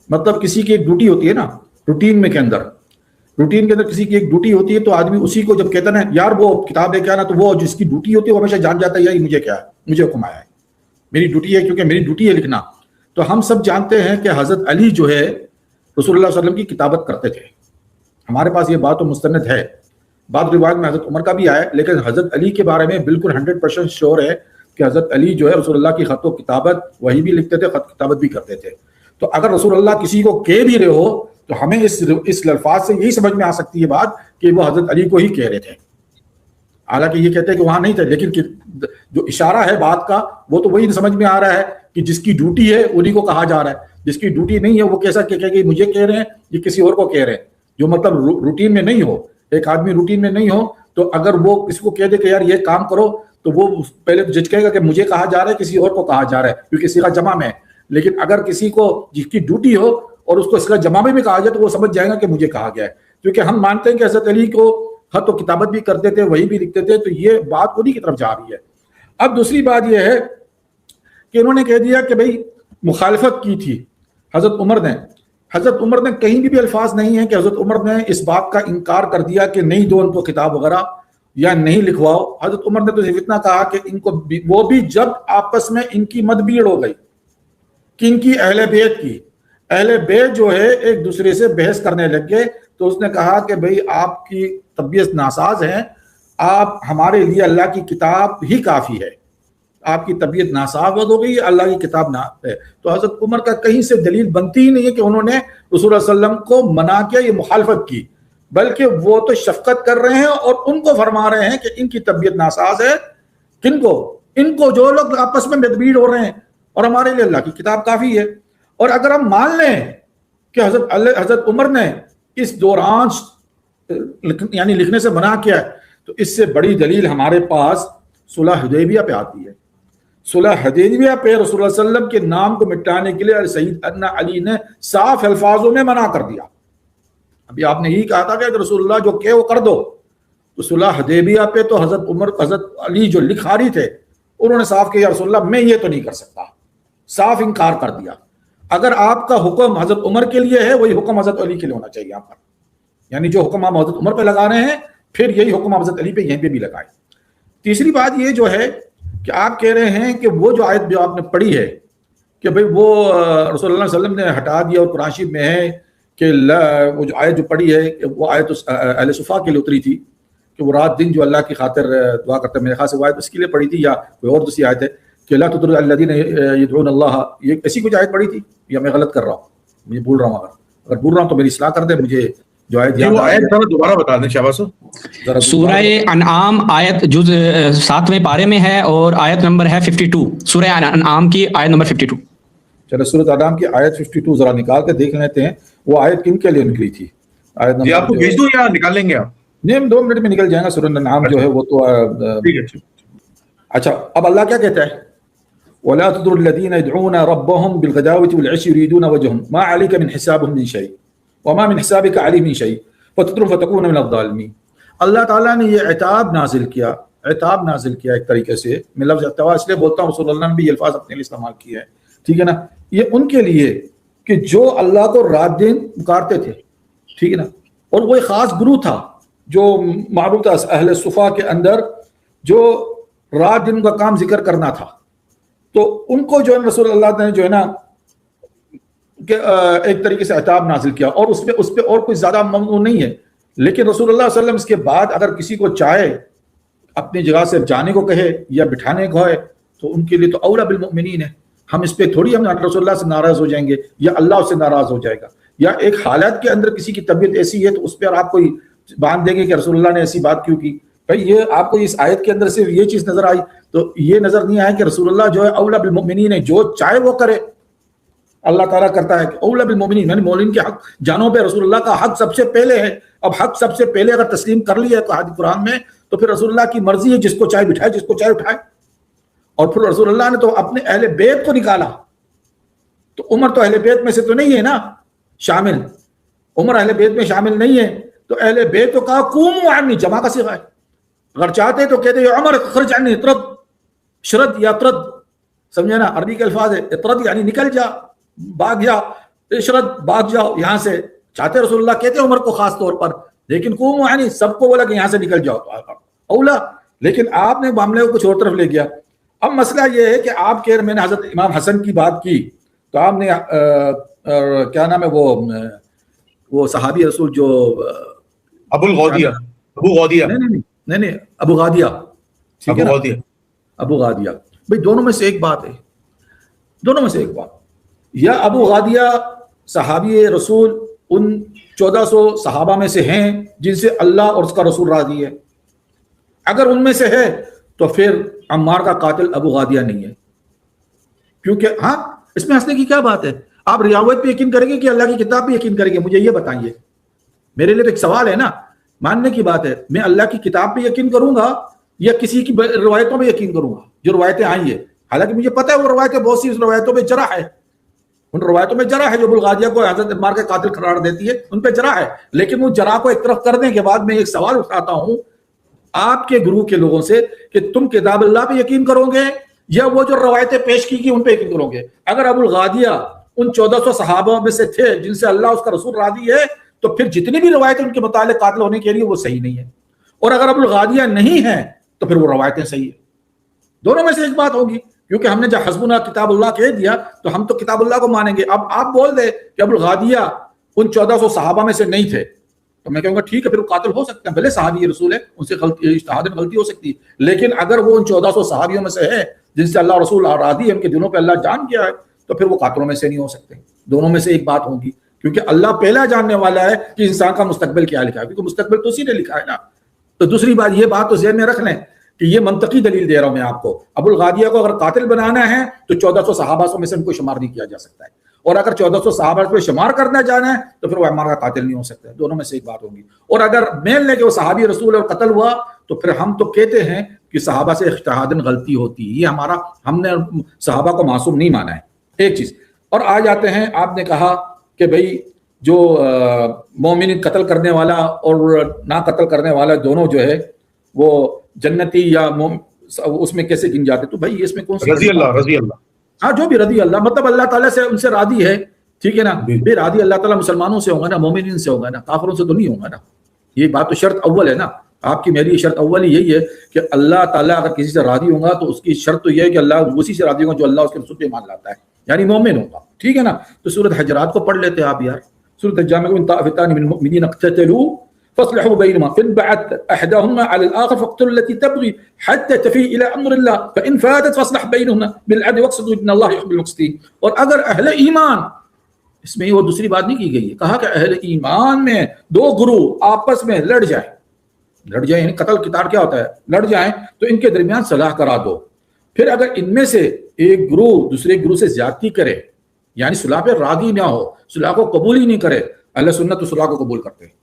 مطلب کسی کی ایک ڈیوٹی ہوتی ہے نا، روٹین کے اندر کسی کی ایک ڈیوٹی ہوتی ہے تو آدمی اسی کو جب کہتا ہے نا یار وہ کتاب لے کے آنا، تو وہ جس کی ڈیوٹی ہوتی ہے وہ ہمیشہ جان جاتا ہے یار مجھے کیا ہے، مجھے حکم آیا ہے، میری ڈیوٹی ہے، کیونکہ میری ڈیوٹی ہے لکھنا. تو ہم سب جانتے ہیں کہ حضرت علی جو ہے رسول اللہ صلی اللہ علیہ وسلم کی کتابت کرتے تھے. ہمارے پاس یہ بات تو مستند ہے، بعض روایت میں حضرت عمر کا بھی آیا، لیکن حضرت علی کے بارے میں بالکل 100% شیور ہے کہ حضرت علی جو ہے رسول اللہ کی خط و کتابت وہی بھی لکھتے تھے، خط کتابت بھی کرتے تھے. تو اگر رسول اللہ کسی کو کہہ بھی رہے ہو تو ہمیں اس الفاظ سے یہی سمجھ میں آ سکتی ہے بات کہ وہ حضرت علی کو ہی کہہ رہے تھے. حالانکہ یہ کہتے ہیں کہ وہاں نہیں تھے، لیکن جو اشارہ ہے بات کا وہ تو وہی سمجھ میں آ رہا ہے کہ جس کی ڈیوٹی ہے انہی کو کہا جا رہا ہے، جس کی ڈیوٹی نہیں ہے وہ کیسا کہ مجھے کہہ رہے ہیں یہ کسی اور کو کہہ رہے ہیں. جو مطلب روٹین میں نہیں ہو، ایک آدمی روٹین میں نہیں ہو تو اگر وہ کسی کو کہہ دے کہ یار یہ کام کرو تو وہ پہلے تو جج کہے گا کہ مجھے کہا جا رہا ہے کسی اور کو کہا جا رہا ہے، کیونکہ صیغہ جمع میں ہے. لیکن اگر کسی کو جس کی ڈیوٹی ہو اور اس کو صیغہ جمع میں بھی کہا جائے تو وہ سمجھ جائے گا کہ مجھے کہا گیا ہے، کیونکہ ہم مانتے ہیں کہ حضرت علی کو خط و کتابت بھی کرتے تھے، وہی بھی لکھتے تھے. تو یہ بات انہی کی طرف جا رہی ہے. اب دوسری بات یہ ہے کہ انہوں نے کہہ دیا کہ بھئی مخالفت کی تھی حضرت عمر نے کہیں بھی الفاظ نہیں ہے کہ حضرت عمر نے اس بات کا انکار کر دیا کہ نہیں دو ان کو کتاب وغیرہ یا نہیں لکھواؤ. حضرت عمر نے تو صرف اتنا کہا کہ ان کو وہ بھی جب آپس میں ان کی مدبیڑ ہو گئی، کن کی؟ اہل بیت جو ہے ایک دوسرے سے بحث کرنے لگ گئے، تو اس نے کہا کہ بھئی آپ کی طبیعت ناساز ہے، آپ ہمارے لیے اللہ کی کتاب ہی کافی ہے، آپ کی طبیعت ناساز ہو گئی، اللہ کی کتاب نہ ہے. تو حضرت عمر کا کہیں سے دلیل بنتی ہی نہیں ہے کہ انہوں نے رسول اللہ صلی اللہ علیہ وسلم کو منع کیا، یہ مخالفت کی، بلکہ وہ تو شفقت کر رہے ہیں اور ان کو فرما رہے ہیں کہ ان کی طبیعت ناساز ہے. کن کو؟ ان کو جو لوگ آپس میں مدبیڑ ہو رہے ہیں، اور ہمارے لیے اللہ کی کتاب کافی ہے. اور اگر ہم مان لیں کہ حضرت عمر نے اس دوران یعنی لکھنے سے منع کیا ہے، تو اس سے بڑی دلیل ہمارے پاس صلح حدیبیہ پہ آتی ہے۔ صلح حدیبیہ پہ رسول اللہ صلی اللہ علیہ وسلم کے نام کو مٹانے کے لیے سیدنا علی نے صاف الفاظوں میں منع کر دیا۔ ابھی آپ نے یہی کہا تھا کہ رسول اللہ جو کہ وہ کر دو، تو صلح حدیبیہ پہ تو حضرت علی جو لکھاری تھے انہوں نے صاف کہا یا رسول اللہ میں یہ تو نہیں کر سکتا، صاف انکار کر دیا۔ اگر آپ کا حکم حضرت عمر کے لیے ہے وہی حکم حضرت علی کے لیے ہونا چاہیے یہاں پر، یعنی جو حکم آپ حضرت عمر پہ لگا رہے ہیں پھر یہی حکم آپ حضرت علی پہ یہیں پہ بھی لگائیں۔ تیسری بات یہ جو ہے کہ آپ کہہ رہے ہیں کہ وہ جو آیت جو آپ نے پڑھی ہے کہ بھئی وہ رسول اللہ صلی اللہ علیہ وسلم نے ہٹا دیا، اور قرآن شریف میں ہے کہ وہ جو آیت جو پڑھی ہے کہ وہ آیت اہل صفا کے لیے اتری تھی کہ وہ رات دن جو اللہ کی خاطر دعا کرتے ہیں، میرے خیال سے وہ آیت اس کے لیے پڑھی تھی یا کوئی اور دوسری آیت ہے کہ لا تطرد الذین یدعون اللہ، یہ ایسی کچھ آیت پڑھی تھی یا میں غلط کر رہا ہوں؟ مجھے بھول رہا ہوں، اگر بھول رہا ہوں تو میری اصلاح کر دیں مجھے جو آیت یاد آئے دوبارہ بتا دیں شہباز صاحب۔ سورہ انعام آیت جز 7ویں پارے میں ہے اور آیت نمبر ہے 52، سورہ انعام کی آیت نمبر 52۔ چلو سورۃ انعام کی آیت 52 ذرا نکال کے دیکھ لیتے ہیں وہ آیت کن کے لیے نکلی تھی۔ آیت جی آپ کو بھیج دوں یا نکال لیں گے آپ؟ نہیں 2 منٹ میں نکل جائے گا۔ سورۃ انعام جو ہے وہ تو اچھا اب اللہ کیا کہتا ہے؟ وَلَا تُطْرُدِ الَّذِينَ يَدْعُونَ رَبَّهُمْ بِالْغَدَاوَةِ وَالْعَشِيِّ يُرِيدُونَ وَجْهَهُ مَا عَلَيْكَ مِنْ حِسَابِهِمْ مِنْ شَيْءٍ وَمَا مِنْ حِسَابِكَ عَلَيْهِمْ مِنْ شَيْءٍ فَتُطْرُدْ فَتَكُونَ مِنَ الظَّالِمِينَ۔ اللہ تعالیٰ نے یہ عتاب نازل کیا ایک طریقے سے، میں لفظ عتاب اس لیے بولتا ہوں، رسول اللہ نے بھی یہ الفاظ اپنے لیے استعمال کیے ہیں، ٹھیک ہے نا، یہ ان کے لیے کہ جو اللہ کو رات دن پکارتے تھے، ٹھیک ہے نا، اور وہ ایک خاص گروہ تھا جو معروف تھا اہل صفا کے اندر، جو رات دن کا کام ذکر کرنا تھا، تو ان کو جو ہے رسول اللہ نے جو ہے نا کہ ایک طریقے سے عتاب نازل کیا، اور اس پہ اور کوئی زیادہ ممنوع نہیں ہے۔ لیکن رسول اللہ صلی اللہ علیہ وسلم اس کے بعد اگر کسی کو چاہے اپنی جگہ سے جانے کو کہے یا بٹھانے کو ہے تو ان کے لیے تو اولا بالمؤمنین ہے، ہم اس پہ تھوڑی ہم رسول اللہ سے ناراض ہو جائیں گے یا اللہ اس سے ناراض ہو جائے گا، یا ایک حالت کے اندر کسی کی طبیعت ایسی ہے تو اس پہ آپ کوئی باندھ دیں گے کہ رسول اللہ نے ایسی بات کیوں کی؟ بھائی یہ آپ کو اس آیت کے اندر صرف یہ چیز نظر آئی تو یہ نظر نہیں آیا کہ رسول اللہ جو ہے اولا بالمؤمنین ہے، جو چاہے وہ کرے، اللہ تعالیٰ کرتا ہے کہ اولا بالمؤمنین، یعنی مومنین کے حق جانوں پہ رسول اللہ کا حق سب سے پہلے ہے۔ اب حق سب سے پہلے اگر تسلیم کر لیا ہے تو قرآن میں، تو پھر رسول اللہ کی مرضی ہے، جس کو چاہے بٹھائے جس کو چاہے اٹھائے۔ اور پھر رسول اللہ نے تو اپنے اہل بیت کو نکالا، تو عمر تو اہل بیت میں سے تو نہیں ہے نا شامل، عمر اہل بیت میں شامل نہیں ہے، تو اہل بیت کو کہا قوموا عنی، جمع کا صیغہ ہے، اگر چاہتے تو کہتے ہیں عمر خرج عنی، اطرد، شرد یا اطرد، سمجھے نا، عربی کے الفاظ ہے، اطرد یعنی نکل جا، بھاگ جا، اشرد بھاگ جاؤ یہاں سے، چاہتے رسول اللہ کہتے عمر کو خاص طور پر، لیکن قوموا عنی سب کو بولا کہ یہاں سے نکل جاؤ اولا، لیکن آپ نے معاملے کو کچھ اور طرف لے گیا۔ اب مسئلہ یہ ہے کہ آپ کے میں نے حضرت امام حسن کی بات کی تو آپ نے کیا نام ہے وہ صحابی رسول جو ابو غادیہ نہیں ابو غادیہ، بھئی دونوں میں سے ایک بات ہے، دونوں میں سے ایک بات، یا ابو غادیہ صحابی رسول ان 1400 صحابہ میں سے ہیں جن سے اللہ اور اس کا رسول راضی ہے، اگر ان میں سے ہے تو پھر عمار کا قاتل ابو غادیہ نہیں ہے، کیونکہ ہاں اس میں ہنسنے کی کیا بات ہے؟ آپ روایت پہ یقین کریں گے کہ اللہ کی کتاب پہ یقین کریں گے؟ مجھے یہ بتائیے، میرے لیے تو ایک سوال ہے نا، ماننے کی بات ہے، میں اللہ کی کتاب پہ یقین کروں گا یا کسی کی روایتوں پہ یقین کروں گا جو روایتیں آئی ہیں؟ حالانکہ مجھے پتہ ہے وہ روایتیں بہت سی اس روایتوں پہ جرح ہے، ان روایتوں میں جرح ہے جو ابو غادیہ کو حضرت عمار کے قاتل قرار دیتی ہے، ان پہ جرح ہے، لیکن وہ جرح کو ایک طرف کرنے کے بعد میں ایک سوال اٹھاتا ہوں آپ کے گروہ کے لوگوں سے کہ تم کتاب اللہ پہ یقین کرو گے یا وہ جو روایتیں پیش کی گئی ان پہ یقین کرو گے؟ اگر ابو الغادیہ ان 1400 صحابہ میں سے تھے جن سے اللہ اس کا رسول راضی ہے تو پھر جتنی بھی روایتیں ان کے متعلق قاتل ہونے کے لیے وہ صحیح نہیں ہے، اور اگر ابو الغادیہ نہیں ہے تو پھر وہ روایتیں صحیح ہیں۔ دونوں میں سے ایک بات ہوگی، کیونکہ ہم نے جب حسبنا کتاب اللہ کہہ دیا تو ہم تو کتاب اللہ کو مانیں گے۔ اب آپ بول دے کہ ابو الغادیہ ان 1400 صحابہ میں سے نہیں تھے تو میں کہوں گا ٹھیک ہے، پھر وہ قاتل ہو سکتے ہیں، بھلے صحابی رسول ہے، ان سے اجتہاد میں غلطی ہو سکتی ہے، لیکن اگر وہ ان 1400 صحابیوں میں سے ہے جن سے اللہ رسول راضی ہے، ان کے دلوں پہ اللہ جان گیا ہے، تو پھر وہ قاتلوں میں سے نہیں ہو سکتے۔ دونوں میں سے ایک بات ہوگی، کیونکہ اللہ پہلا جاننے والا ہے کہ انسان کا مستقبل کیا لکھا ہے، کیونکہ مستقبل تو اسی نے لکھا ہے نا۔ تو دوسری بات، یہ بات تو ذہن میں رکھ لیں کہ یہ منطقی دلیل دے رہا ہوں میں آپ کو، ابو الغادیہ کو اگر قاتل بنانا ہے تو 1400 صحابہ میں سے ان کو شمار نہیں کیا جا سکتا ہے، اور اگر 1400 صحابہ پہ شمار کرنا جانا ہے تو پھر وہ عمار کا قاتل نہیں ہو سکتا. دونوں میں سے ایک بات ہوگی. اور اگر مان لیں کہ وہ صحابی رسول اور قتل ہوا تو پھر ہم تو کہتے ہیں کہ صحابہ سے اجتہاداً غلطی ہوتی ہے. یہ ہم نے صحابہ کو معصوم نہیں مانا ہے. ایک چیز. اور آ جاتے ہیں, آپ نے کہا کہ بھئی جو مومن قتل کرنے والا اور نہ قتل کرنے والا دونوں جو ہے وہ جنتی یا اس میں کیسے گن جاتے. تو بھائی اس میں کون سی رضی اللہ ہاں جو بھی رضی اللہ, مطلب اللہ تعالیٰ سے ان سے راضی ہے, ٹھیک ہے نا. بھائی راضی اللہ تعالیٰ مسلمانوں سے ہوگا نا, مومنین سے ہوگا نا, کافروں سے تو نہیں ہوگا نا. یہ بات تو شرط اول ہے نا. آپ کی میری شرط اول یہی ہے کہ اللہ تعالیٰ اگر کسی سے راضی ہوگا تو اس کی شرط تو یہ ہے کہ اللہ اسی سے راضی ہوگا جو اللہ اس کے رسول پہ ایمان لاتا ہے, یعنی مومن ہوگا, ٹھیک ہے نا. تو سورۃ حجرات کو پڑھ لیتے آپ یار. سورۃ الجامع ان طائفتان من المؤمنین اقتتلوا فاصلحوا بينهما فإن بعث أحدهما على الآخر فاقتلوا التي تبغي حتى تفيء إلى أمر الله فإن فاتت فاصلح بينهما بالعدل واقسطوا إن الله يحب المقسطين. اور اگر اہل ایمان, اس میں وہ دوسری بات نہیں کی گئی ہے, کہا کہ اہل ایمان میں دو گروہ آپس میں لڑ جائیں یعنی قتل قتال کیا ہوتا ہے, لڑ جائیں تو ان کے درمیان صلاح کرا دو. پھر اگر ان میں سے ایک گروہ دوسرے گروہ سے زیادتی کرے, یعنی صلاح پہ راضی نہ ہو, صلاح کو قبول ہی نہیں کرے, اہل سنت تو صلاح کو قبول کرتے ہیں.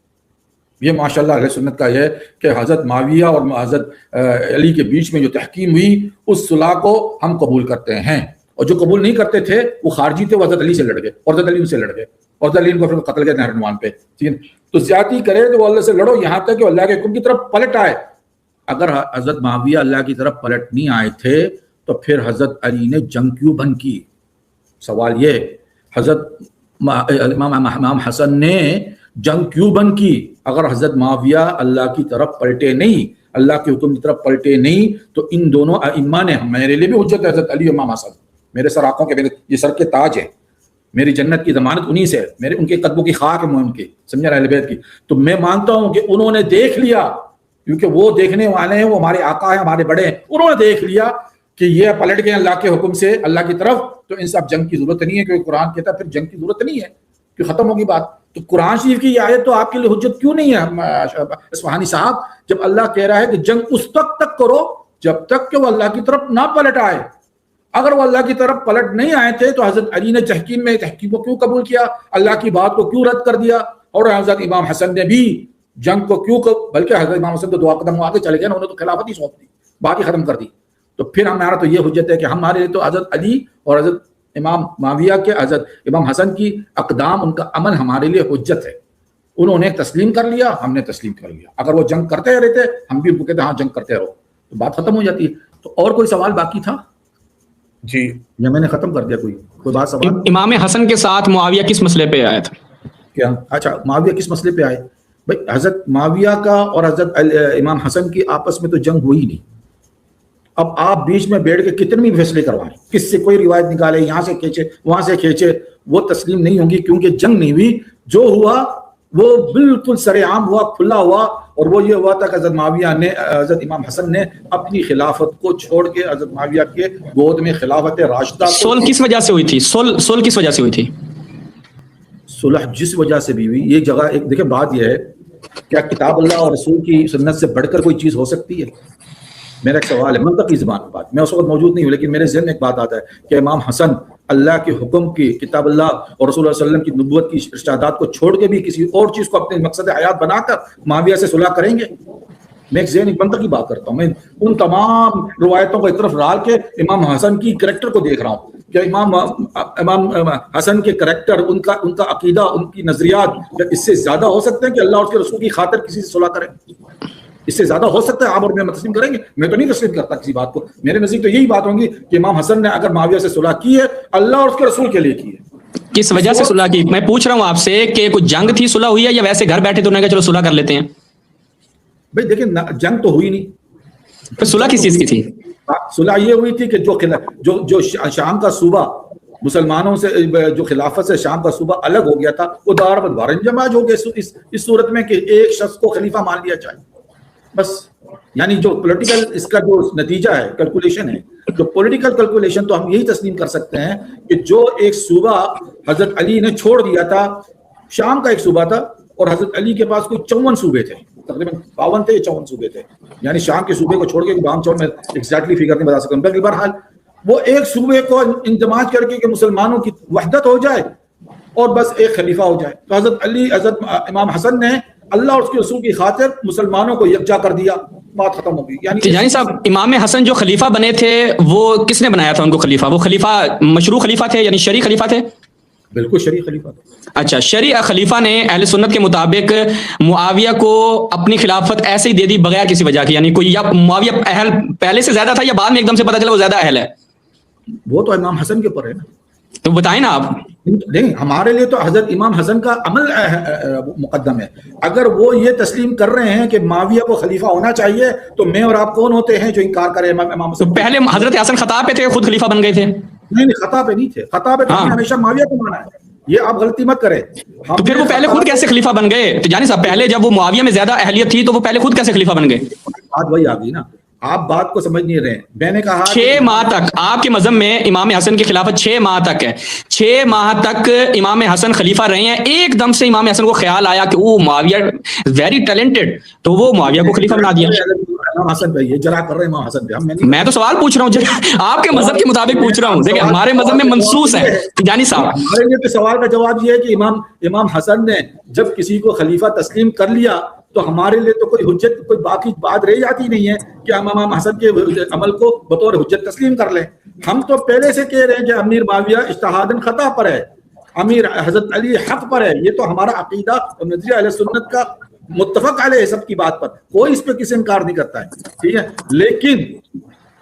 یہ ماشاءاللہ اہل سنت کا یہ ہے کہ حضرت معاویہ اور حضرت علی کے بیچ میں جو تحکیم ہوئی اس صلاح کو ہم قبول کرتے ہیں, اور جو قبول نہیں کرتے تھے وہ خارجی تھے, وہ حضرت علی سے لڑ گئے اور حضرت علی ان سے لڑ گئے اور حضرت علی ان کو پھر قتل کیا نہر نعمان پہ. ٹھیک ہے, تو زیادتی کرے تو وہ اللہ سے لڑو یہاں تک کہ اللہ کے حکم کی طرف پلٹ آئے. اگر حضرت معاویہ اللہ کی طرف پلٹ نہیں آئے تھے تو پھر حضرت علی نے جنگ کیوں بند کی؟ سوال یہ, حضرت امام حسن نے جنگ کیوں بند کی؟ اگر حضرت معاویہ اللہ کی طرف پلٹے نہیں, اللہ کے حکم کی طرف پلٹے نہیں, تو ان دونوں ائمہ نے, میرے لیے بھی حجت ہے حضرت علی امام حسن, میرے سر آنکھوں کے, یہ سر کے تاج ہے, میری جنت کی ضمانت انہی سے ہے, میرے ان کے قدموں کی خاک ہے ان کی, سمجھا اہل بیت کی. تو میں مانتا ہوں کہ انہوں نے دیکھ لیا, کیونکہ وہ دیکھنے والے ہیں, وہ ہمارے آقا ہیں, ہمارے بڑے ہیں, انہوں نے دیکھ لیا کہ یہ پلٹ گئے اللہ کے حکم سے اللہ کی طرف, تو ان سے اب جنگ کی ضرورت نہیں ہے, کیونکہ قرآن کہتا ہے پھر جنگ کی ضرورت نہیں ہے, کہ ختم ہوگی بات. تو قرآن شریف کی یہ آیت تو آپ کے لیے حجت کیوں نہیں ہے اصفہانی صاحب, جب اللہ کہہ رہا ہے کہ جنگ اس وقت تک کرو جب تک کہ وہ اللہ کی طرف نہ پلٹ آئے. اگر وہ اللہ کی طرف پلٹ نہیں آئے تھے تو حضرت علی نے تحکیم کو کیوں قبول کیا, اللہ کی بات کو کیوں رد کر دیا, اور حضرت امام حسن نے بھی جنگ کو کیوں, بلکہ حضرت امام حسن تو دعا قدم آگے چلے گئے نا, انہوں نے تو خلافت ہی سونپ دی, بات ہی ختم کر دی. تو پھر ہمارا تو یہ حجت ہے کہ ہمارے لیے تو حضرت علی اور حضرت امام معاویہ کے, حضرت امام حسن کی اقدام, ان کا عمل ہمارے لیے حجت ہے. انہوں نے تسلیم کر لیا, ہم نے تسلیم کر لیا. اگر وہ جنگ کرتے رہتے ہم بھی ان کو کہتے ہاں جنگ کرتے رہو, تو بات ختم ہو جاتی ہے. تو اور کوئی سوال باقی تھا جی, یا میں نے ختم کر دیا؟ کوئی بات سوال؟ امام حسن کے ساتھ معاویہ کس مسئلے پہ آیا تھا کیا؟ اچھا, معاویہ کس مسئلے پہ آئے؟ بھائی حضرت معاویہ کا اور حضرت امام حسن کی آپس میں تو جنگ ہوئی نہیں. اب آپ بیچ میں بیٹھ کے کتنے بھی فیصلے کروائیں, کس سے کوئی روایت نکالے, یہاں سے کھینچے وہاں سے کھینچے, وہ تسلیم نہیں ہوگی, کیونکہ جنگ نہیں ہوئی. جو ہوا وہ بالکل سر عام ہوا, کھلا ہوا, اور وہ یہ ہوا تھا کہ حضرت معاویہ نے, حضرت امام حسن نے اپنی خلافت کو چھوڑ کے حضرت معاویہ کے گود میں خلافت راشدہ. صلح کس وجہ سے ہوئی تھی؟ صلح کس وجہ سے ہوئی تھی؟ صلح جس وجہ سے بھی ہوئی, یہ جگہ ایک دیکھیں, بات یہ ہے کیا کتاب اللہ اور رسول کی سنت سے بڑھ کر کوئی چیز ہو سکتی ہے؟ میرا ایک سوال ہے, منطقی زبان میں بات, میں اس وقت موجود نہیں ہوں, لیکن میرے ذہن میں ایک بات آتا ہے کہ امام حسن اللہ کے حکم کی, کتاب اللہ اور رسول اللہ صلی اللہ علیہ وسلم کی نبوت کی ارشادات کو چھوڑ کے بھی کسی اور چیز کو اپنے مقصد حیات بنا کر معاویہ سے صلح کریں گے؟ میں ایک ذہن منطقی بات کرتا ہوں, میں ان تمام روایتوں کو ایک طرف ڈال کے امام حسن کی کریکٹر کو دیکھ رہا ہوں کہ امام حسن کے کریکٹر, ان کا عقیدہ, ان کی نظریات اس سے زیادہ ہو سکتے ہیں کہ اللہ اور اس کے رسول کی خاطر کسی سے صلح کریں؟ اس سے زیادہ ہو سکتا ہے آپ اور میں تسلیم کریں گے؟ میں تو نہیں تسلیم کرتا کسی بات کو. میرے نزدیک تو یہی بات ہوگی کہ امام حسن نے اگر معاویہ سے صلح کی ہے اللہ اور اس کے رسول کے لیے کی ہے. کس وجہ سے صلح کی؟ میں پوچھ رہا ہوں آپ سے کہ کوئی جنگ تھی صلح ہوئی ہے, یا ویسے گھر بیٹھے تو انہوں نے کہا چلو صلح کر لیتے ہیں؟ بھائی دیکھیں, جنگ تو ہوئی نہیں, پھر صلح کس چیز کی تھی؟ صلح یہ ہوئی تھی کہ جو شام کا صوبہ مسلمانوں سے, جو خلافت سے شام کا صوبہ الگ ہو گیا تھا, وہ دار بدوار انجماج ہو گیا اس صورت میں کہ ایک شخص کو خلیفہ مان لیا جائے بس. یعنی جو پولیٹیکل اس کا جو نتیجہ ہے, کیلکولیشن ہے, جو پولیٹیکل کیلکولیشن, تو ہم یہی تسلیم کر سکتے ہیں کہ جو ایک صوبہ حضرت علی نے چھوڑ دیا تھا, شام کا ایک صوبہ تھا, اور حضرت علی کے پاس کوئی 54 صوبے تھے, تقریباً 52 تھے یا 54 صوبے تھے, یعنی شام کے صوبے کو چھوڑ کے 52 میں ایگزیکٹلی فگر نہیں بتا سکتا. بہرحال وہ ایک صوبے کو اندماج کر کے کہ مسلمانوں کی وحدت ہو جائے اور بس ایک خلیفہ ہو جائے. تو حضرت امام حسن نے اللہ اور اس کے رسول کی خاطر مسلمانوں کو یکجا کر دیا, بات ختم ہو گئی. یعنی صاحب امام حسن جو خلیفہ بنے تھے وہ کس نے بنایا تھا ان کو خلیفہ؟ وہ خلیفہ مشروع خلیفہ تھے یعنی شرعی خلیفہ تھے؟ بالکل شرعی خلیفہ تھا. اچھا, شرعی خلیفہ نے اہل سنت کے مطابق معاویہ کو اپنی خلافت ایسے ہی دے دی بغیر کسی وجہ کی, یعنی کوئی یا معاویہ اہل پہلے سے زیادہ تھا یا بعد میں ایک دم سے پتہ چلا وہ زیادہ اہل ہے؟ وہ تو امام حسن کے اوپر ہے نا. تو بتائیں نا آپ. نہیں, ہمارے لیے تو حضرت امام حسن کا عمل مقدم ہے. اگر وہ یہ تسلیم کر رہے ہیں کہ معاویہ کو خلیفہ ہونا چاہیے تو میں اور آپ کون ہوتے ہیں جو انکار کرے امام حسن؟ تو پہلے حضرت حسن خطا پہ تھے, خود خلیفہ بن گئے تھے؟ نہیں, خطا پہ نہیں تھے. خطا پہ ہم نے ہمیشہ معاویہ کو مانا ہے, یہ آپ غلطی مت کریں. تو پھر وہ پہلے خود کیسے خلیفہ بن گئے؟ تو جانی صاحب پہلے جب وہ معاویہ میں زیادہ اہلیت تھی تو وہ پہلے خود کیسے خلیفہ بن گئے؟ بات وہی آ گئی نا, آپ بات کو سمجھ نہیں رہے. میں نے کہا 6 ماہ تک آپ کے مذہب میں امام حسن کی خلافت 6 ماہ تک ہے. 6 ماہ تک امام حسن خلیفہ رہے ہیں. ایک دم سے امام حسن کو خیال آیا کہ وہ معاویہ ویری ٹیلنٹڈ, تو وہ معاویہ کو خلیفہ بنا دیا. امام حسن پہ یہ جرا کر رہے ہیں امام حسن پہ. میں تو سوال پوچھ رہا ہوں, آپ کے مذہب کے مطابق پوچھ رہا ہوں. دیکھیں ہمارے مذہب میں منصوص ہے جانی صاحب. ہمارے لیے تو سوال کا جواب یہ ہے کہ امام حسن نے جب کسی کو خلیفہ تسلیم کر لیا تو ہمارے لیے تو کوئی حجت, کوئی باقی بات رہ جاتی نہیں ہے کہ ہم امام حسن کے عمل کو بطور حجت تسلیم کر لیں. ہم تو پہلے سے کہہ رہے ہیں کہ امیر معاویہ اجتہاداً خطا پر ہے, امیر حضرت علی حق پر ہے. یہ تو ہمارا عقیدہ اور نظریہ اہل سنت کا متفق علیہ سب کی بات پر, کوئی اس پہ کسی انکار نہیں کرتا ہے. ٹھیک ہے, لیکن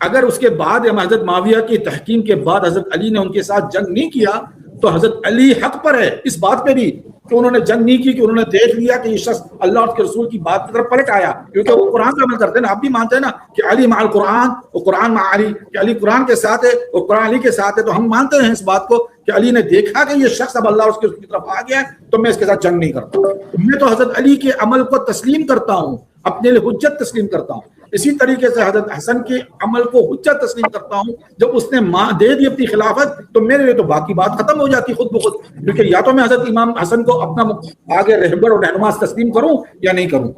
اگر اس کے بعد حضرت معاویہ کی تحکیم کے بعد حضرت علی نے ان کے ساتھ جنگ نہیں کیا تو حضرت علی حق پر ہے اس بات پہ بھی کہ انہوں نے جنگ نہیں کی, کہ انہوں نے دیکھ لیا کہ یہ شخص اللہ اور اس کے رسول کی بات کی طرف پلٹ آیا, کیونکہ وہ قرآن کا عمل کرتے ہیں نا. آپ بھی مانتے ہیں نا کہ علی مع القرآن اور قرآن مع علی, کہ علی قرآن کے ساتھ ہے اور قرآن علی کے ساتھ ہے. تو ہم مانتے ہیں اس بات کو کہ علی نے دیکھا کہ یہ شخص اب اللہ اور اس کے رسول کی طرف آ گیا ہے تو میں اس کے ساتھ جنگ نہیں کرتا. میں تو حضرت علی کے عمل کو تسلیم کرتا ہوں, اپنے لیے حجت تسلیم کرتا ہوں. اسی طریقے سے حضرت حسن کے عمل کو حجت تسلیم کرتا ہوں. جب اس نے دے دی اپنی خلافت تو میرے لیے تو باقی بات ختم ہو جاتی خود بخود, کیونکہ یا تو میں حضرت امام حسن کو اپنا آگے رہبر اور رہنما تسلیم کروں یا نہیں کروں.